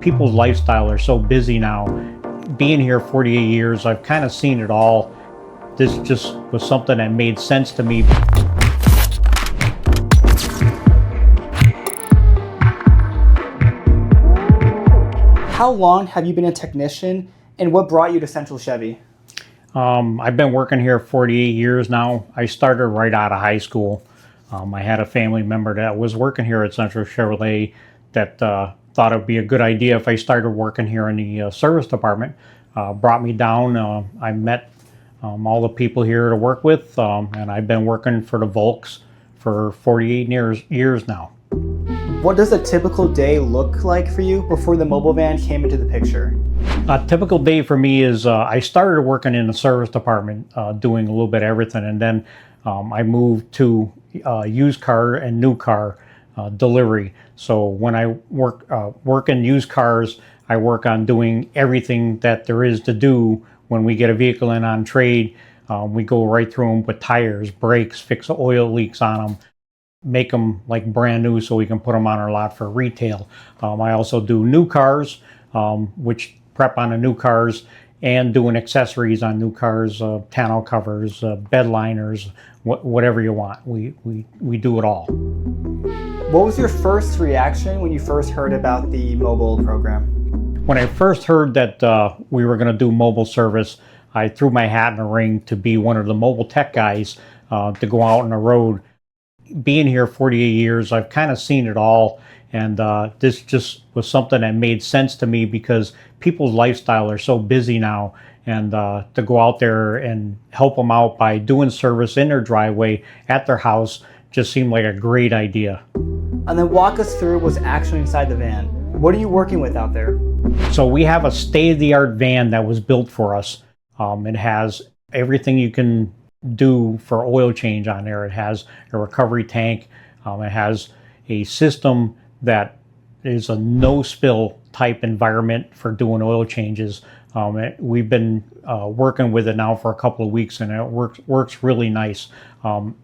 people's lifestyle are so busy now. Being here 48 years, I've kind of seen it all. This just was something that made sense to me. How long have you been a technician, and what brought you to Central Chevy? I've been working here 48 years now. I started right out of high school. I had a family member that was working here at Central Chevrolet that thought it'd be a good idea if I started working here in the service department. Brought me down. I met all the people here to work with, and I've been working for the Volks for 48 years now. What does a typical day look like for you before the mobile van came into the picture? A typical day for me is I started working in the service department, doing a little bit of everything, and then I moved to used car and new car delivery. So when I work in used cars, I work on doing everything that there is to do. When we get a vehicle in on trade, we go right through them with tires, brakes, fix the oil leaks on them, make them like brand new so we can put them on our lot for retail. I also do new cars, which prep on the new cars, and doing accessories on new cars, tonneau covers, bed liners, whatever you want. We do it all. What was your first reaction when you first heard about the mobile program? When I first heard that we were going to do mobile service, I threw my hat in the ring to be one of the mobile tech guys to go out on the road. Being here 48 years, I've kind of seen it all, and this just was something that made sense to me because people's lifestyle are so busy now, and to go out there and help them out by doing service in their driveway at their house just seemed like a great idea. And then walk us through what's actually inside the van. What are you working with out there? So we have a state-of-the-art van that was built for us. It has everything you can do for oil change on there. It has a recovery tank. It has a system that is a no-spill type environment for doing oil changes. We've been working with it now for a couple of weeks, and it works really nice.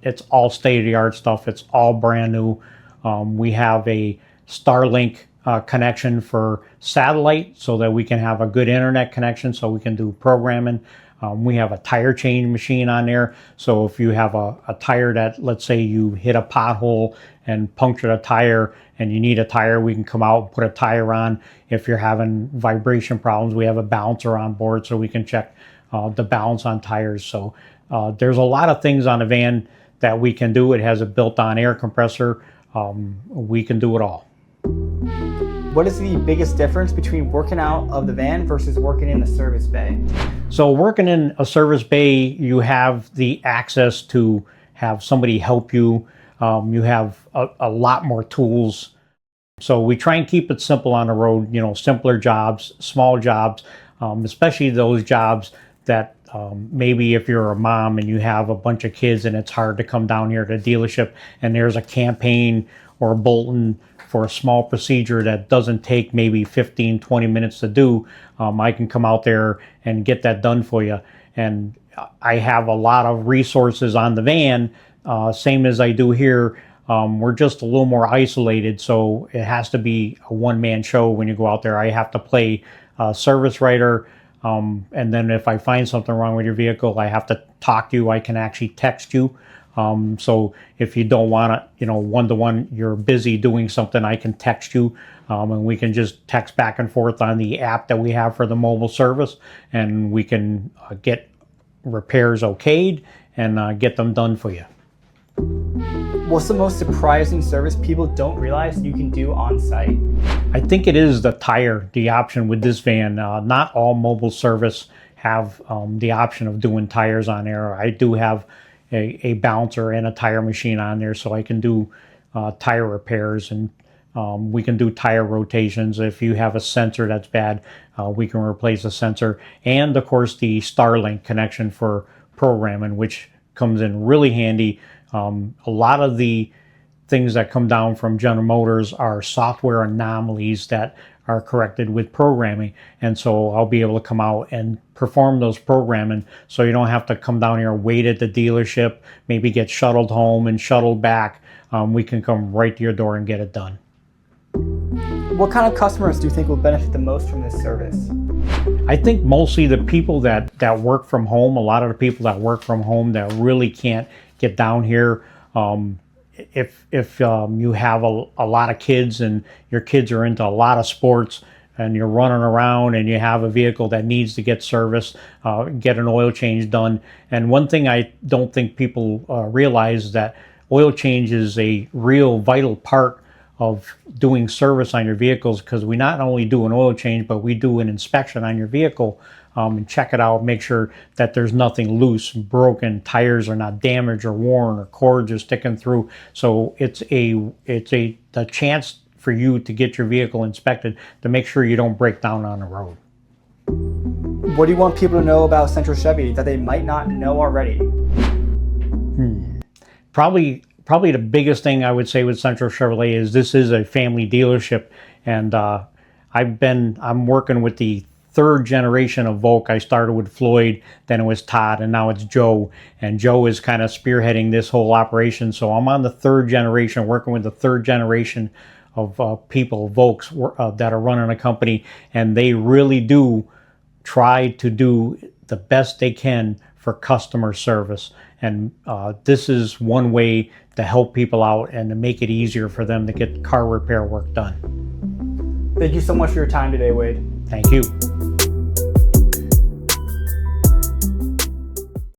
It's all state-of-the-art stuff. It's all brand new. We have a Starlink connection for satellite so that we can have a good internet connection so we can do programming. We have a tire change machine on there. So if you have a tire that, let's say you hit a pothole and punctured a tire and you need a tire, we can come out and put a tire on. If you're having vibration problems, we have a balancer on board so we can check the balance on tires. So there's a lot of things on the van that we can do. It has a built-on air compressor. We can do it all. What is the biggest difference between working out of the van versus working in the service bay? So working in a service bay, you have the access to have somebody help you. You have a lot more tools. So we try and keep it simple on the road, simpler jobs, small jobs, especially those jobs that maybe if you're a mom and you have a bunch of kids and it's hard to come down here to the dealership and there's a campaign or a Bolton for a small procedure that doesn't take maybe 15, 20 minutes to do, I can come out there and get that done for you. And I have a lot of resources on the van, same as I do here. We're just a little more isolated, so it has to be a one-man show when you go out there. I have to play service writer, and then if I find something wrong with your vehicle, I have to talk to you. I can actually text you. So if you don't want to, one-to-one, you're busy doing something, I can text you, and we can just text back and forth on the app that we have for the mobile service, and we can get repairs okayed and get them done for you. What's the most surprising service people don't realize you can do on site? I think it is the option with this van. Not all mobile service have the option of doing tires on there. I do have a balancer and a tire machine on there, so I can do tire repairs, and we can do tire rotations. If you have a sensor that's bad, we can replace the sensor, and of course the Starlink connection for programming, which comes in really handy. A lot of the things that come down from General Motors are software anomalies that are corrected with programming, and so I'll be able to come out and perform those programming so you don't have to come down here and wait at the dealership, maybe get shuttled home and shuttled back. We can come right to your door and get it done. What kind of customers do you think will benefit the most from this service? I think mostly the people that work from home. A lot of the people that work from home that really can't get down here. If you have a lot of kids and your kids are into a lot of sports and you're running around and you have a vehicle that needs to get serviced, get an oil change done. And one thing I don't think people realize is that oil change is a real vital part of doing service on your vehicles, because we not only do an oil change, but we do an inspection on your vehicle and check it out, make sure that there's nothing loose, broken, tires are not damaged or worn, or cords are sticking through. So it's the chance for you to get your vehicle inspected to make sure you don't break down on the road. What do you want people to know about Central Chevy that they might not know already? Probably the biggest thing I would say with Central Chevrolet is this is a family dealership, and I'm working with the third generation of Volk. I started with Floyd, then it was Todd, and now it's Joe. And Joe is kind of spearheading this whole operation. So I'm on the third generation, working with the third generation of people, Volks, that are running a company, and they really do try to do the best they can for customer service. And this is one way to help people out and to make it easier for them to get car repair work done. Thank you so much for your time today, Wade. Thank you.